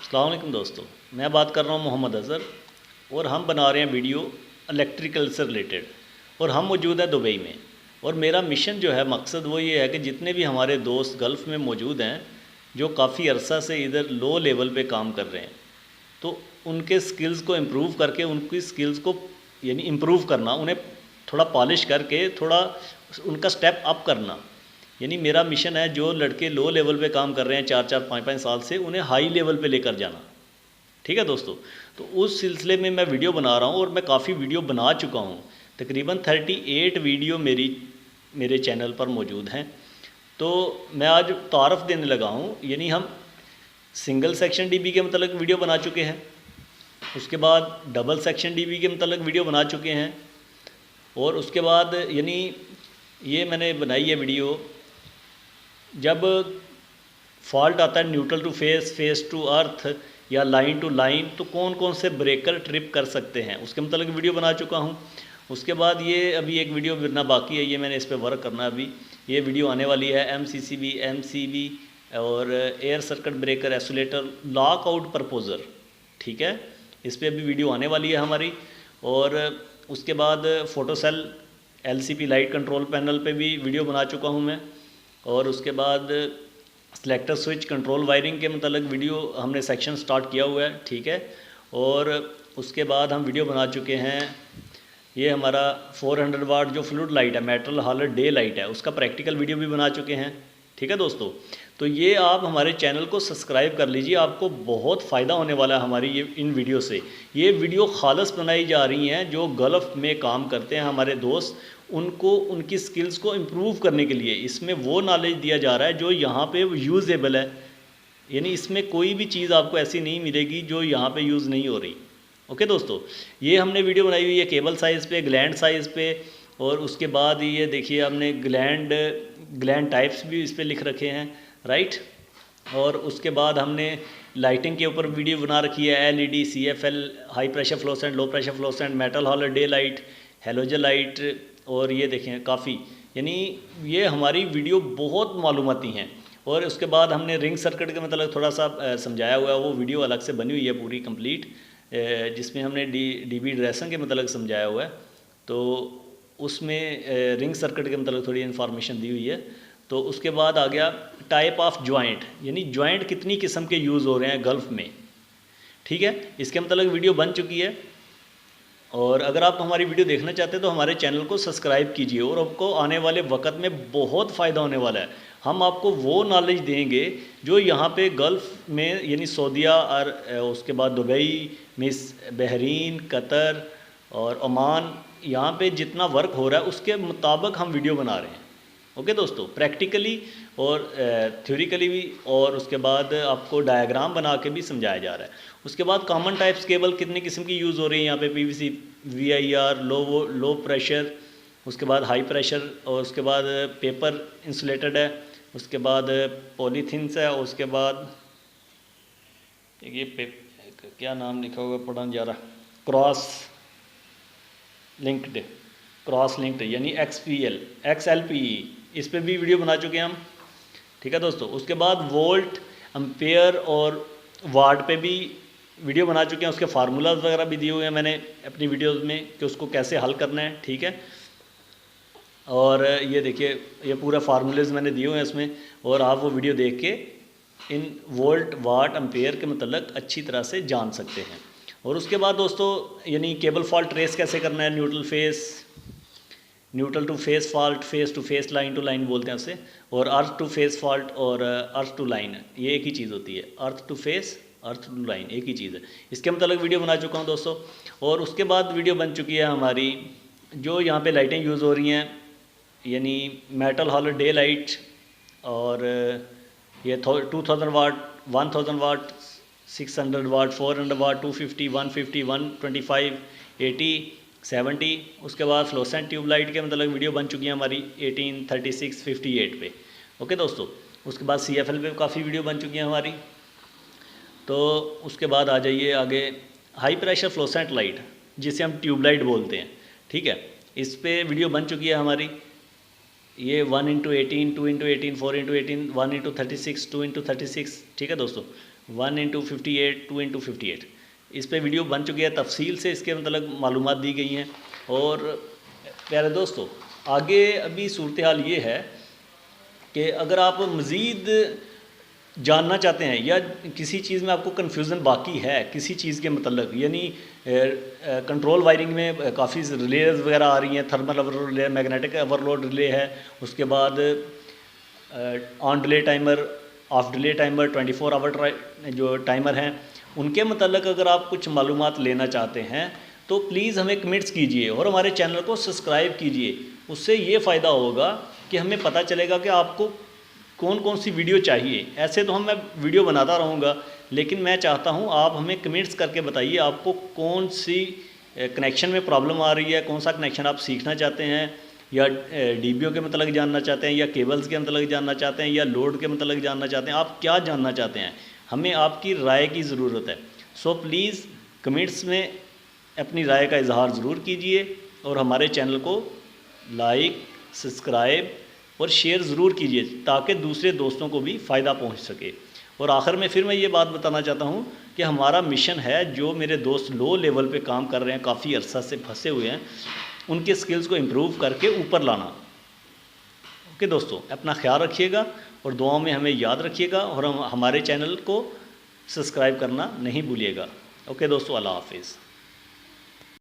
अस्सलाम वालेकुम दोस्तों, मैं बात कर रहा हूँ मोहम्मद अज़हर और हम बना रहे हैं वीडियो इलेक्ट्रिकल से रिलेटेड और हम मौजूद हैं दुबई में। और मेरा मिशन जो है, मकसद वो ये है कि जितने भी हमारे दोस्त गल्फ़ में मौजूद हैं जो काफ़ी अरसा से इधर लो लेवल पे काम कर रहे हैं, तो उनके स्किल्स को इम्प्रूव करके उनकी स्किल्स को यानी इम्प्रूव करना, उन्हें थोड़ा पॉलिश करके थोड़ा उनका स्टेप अप करना। यानी मेरा मिशन है जो लड़के लो लेवल पे काम कर रहे हैं 4-4 5-5 साल से, उन्हें हाई लेवल पे लेकर जाना। ठीक है दोस्तों, तो उस सिलसिले में मैं वीडियो बना रहा हूँ और मैं काफ़ी वीडियो बना चुका हूँ। तकरीबन 38 वीडियो मेरे चैनल पर मौजूद हैं। तो मैं आज तारफ़ देने लगा हूँ। यानी हम सिंगल सेक्शन डीबी के मतलब वीडियो बना चुके हैं, उसके बाद डबल सेक्शन डीबी के मतलब वीडियो बना चुके हैं, और उसके बाद यानी ये मैंने बनाई है वीडियो जब फॉल्ट आता है neutral to phase, phase to earth या लाइन टू लाइन, तो कौन कौन से ब्रेकर ट्रिप कर सकते हैं, उसके मतलब वीडियो बना चुका हूँ। उसके बाद ये अभी एक वीडियो बनना बाकी है, ये मैंने इस पर वर्क करना है अभी। ये वीडियो आने वाली है MCCB, MCB और air circuit breaker isolator lock out proposer. ठीक है, इस पर अभी वीडियो आने वाली है हमारी। और उसके बाद photo cell LCP light control panel पे भी वीडियो बना चुका हूँ मैं। और उसके बाद सेलेक्टर स्विच कंट्रोल वायरिंग के मतलब वीडियो हमने सेक्शन स्टार्ट किया हुआ है। ठीक है, और उसके बाद हम वीडियो बना चुके हैं, ये हमारा 400 वाट जो फ्लूड लाइट है, मेटल हॉलर डे लाइट है, उसका प्रैक्टिकल वीडियो भी बना चुके हैं। ठीक है दोस्तों, तो ये आप हमारे चैनल को सब्सक्राइब कर लीजिए, आपको बहुत फ़ायदा होने वाला है हमारी इन वीडियो से। ये वीडियो खालस बनाई जा रही हैं जो गल्फ़ में काम करते हैं हमारे दोस्त, उनको उनकी स्किल्स को इम्प्रूव करने के लिए इसमें वो नॉलेज दिया जा रहा है जो यहाँ पे यूज़ेबल है। यानी इसमें कोई भी चीज़ आपको ऐसी नहीं मिलेगी जो यहाँ पे यूज़ नहीं हो रही। ओके दोस्तों, ये हमने वीडियो बनाई हुई है केबल साइज़ पे, ग्लैंड साइज़ पे, और उसके बाद ये देखिए हमने ग्लैंड टाइप्स भी इस पर लिख रखे हैं, राइट। और उसके बाद हमने लाइटिंग के ऊपर वीडियो बना रखी है, LED, CFL, high pressure fluorescent, low pressure fluorescent, metal halide day light, halogen light, और ये देखें काफ़ी, यानी ये हमारी वीडियो बहुत मालूमाती हैं। और उसके बाद हमने रिंग सर्किट के मतलब थोड़ा सा समझाया हुआ है, वो वीडियो अलग से बनी हुई है पूरी कंप्लीट, जिसमें हमने DB ड्रेसिंग के मतलब समझाया हुआ है। तो उसमें रिंग सर्किट के मतलब थोड़ी इन्फॉर्मेशन दी हुई है। तो उसके बाद आ गया टाइप ऑफ जॉइंट, यानी जॉइंट कितनी किस्म के यूज़ हो रहे हैं गल्फ़ में। ठीक है, इसके मतलब वीडियो बन चुकी है। और अगर आप हमारी वीडियो देखना चाहते हैं तो हमारे चैनल को सब्सक्राइब कीजिए, और आपको आने वाले वक्त में बहुत फ़ायदा होने वाला है। हम आपको वो नॉलेज देंगे जो यहाँ पे गल्फ़ में यानी सऊदीया और उसके बाद दुबई, बहरीन, कतर और ओमान, यहाँ पे जितना वर्क हो रहा है उसके मुताबिक हम वीडियो बना रहे हैं। ओके दोस्तों, प्रैक्टिकली और थ्योरिकली भी, और उसके बाद आपको डायग्राम बना के भी समझाया जा रहा है। उसके बाद कॉमन टाइप्स केबल कितनी किस्म की यूज़ हो रही है यहाँ पे, PVC, VIR, लो प्रेशर, उसके बाद हाई प्रेशर, और उसके बाद पेपर इंसुलेटेड है, उसके बाद पॉलीथीन्स है, और उसके बाद ये क्या नाम लिखा होगा पढ़ा जा रहा, क्रॉस लिंक्ड यानी XLPE, इस पर भी वीडियो बना चुके हैं हम। ठीक है दोस्तों, उसके बाद वोल्ट, एम्पेयर और वाट पे भी वीडियो बना चुके हैं, उसके फार्मूलाज वगैरह भी दिए हुए हैं मैंने अपनी वीडियोस में कि उसको कैसे हल करना है। ठीक है, और ये देखिए ये पूरा फार्मूलेज मैंने दिए हुए हैं इसमें, और आप वो वीडियो देख के इन वोल्ट, वाट, एम्पेयर के मतलब अच्छी तरह से जान सकते हैं। और उसके बाद दोस्तों यानी केबल फॉल्ट ट्रेस कैसे करना है, neutral to phase fault, phase to phase, line to line बोलते हैं उसे, और अर्थ टू फेस फॉल्ट और अर्थ टू लाइन, ये एक ही चीज़ होती है, earth to phase, earth to line एक ही चीज़ है। इसके मतलब वीडियो बना चुका हूँ दोस्तों। और उसके बाद वीडियो बन चुकी है हमारी जो यहाँ पे लाइटें यूज़ हो रही हैं, यानी मेटल हॉलर डे लाइट, और ये 2000 वाट, 1000 वाट, 600 वाट, 400 वाट, 250, 150, 125, 80, 70। उसके बाद फ्लोरेसेंट ट्यूब लाइट के मतलब वीडियो बन चुकी है हमारी 18, 36, 58 पे। ओके दोस्तों, उसके बाद CFL पे काफ़ी वीडियो बन चुकी हैं हमारी। तो उसके बाद आ जाइए आगे, हाई प्रेशर फ्लोरेसेंट लाइट जिसे हम ट्यूब लाइट बोलते हैं। ठीक है, इस पे वीडियो बन चुकी है हमारी, ये 1 × 18, 2 × 18, 4 × 18, 1 × 36, 2 × 36। ठीक है दोस्तों, 1x58, 2x58 इस पे वीडियो बन चुकी है, तफसील से इसके मतलब मालूमात दी गई हैं। और प्यारे दोस्तों, आगे अभी सूरत हाल ये है कि अगर आप मज़ीद जानना चाहते हैं या किसी चीज़ में आपको कन्फ्यूज़न बाकी है किसी चीज़ के मतलब, यानी कंट्रोल वायरिंग में काफ़ी रिलेज वगैरह आ रही हैं, thermal overload relay, magnetic overload relay है, उसके बाद on delay timer, off delay timer, 24 hour जो टाइमर हैं, उनके मतलब अगर आप कुछ मालूमात लेना चाहते हैं तो प्लीज़ हमें कमेंट्स कीजिए और हमारे चैनल को सब्सक्राइब कीजिए। उससे ये फ़ायदा होगा कि हमें पता चलेगा कि आपको कौन कौन सी वीडियो चाहिए। ऐसे तो मैं वीडियो बनाता रहूँगा, लेकिन मैं चाहता हूँ आप हमें कमेंट्स करके बताइए आपको कौन सी कनेक्शन में प्रॉब्लम आ रही है, कौन सा कनेक्शन आप सीखना चाहते हैं, या डीबीओ के मतलब जानना चाहते हैं, या केबल्स के मतलब जानना चाहते हैं, या लोड के मतलब जानना चाहते हैं, आप क्या जानना चाहते हैं, हमें आपकी राय की ज़रूरत है। सो प्लीज़ कमेंट्स में अपनी राय का इजहार ज़रूर कीजिए और हमारे चैनल को लाइक, सब्सक्राइब और शेयर ज़रूर कीजिए ताकि दूसरे दोस्तों को भी फ़ायदा पहुंच सके। और आखिर में फिर मैं ये बात बताना चाहता हूँ कि हमारा मिशन है, जो मेरे दोस्त लो लेवल पे काम कर रहे हैं, काफ़ी अरसा से फंसे हुए हैं, उनके स्किल्स को इम्प्रूव करके ऊपर लाना। ओके दोस्तों, अपना ख्याल रखिएगा और दुआओं में हमें याद रखिएगा और हमारे चैनल को सब्सक्राइब करना नहीं भूलिएगा। ओके दोस्तों, अल्लाह हाफिज़।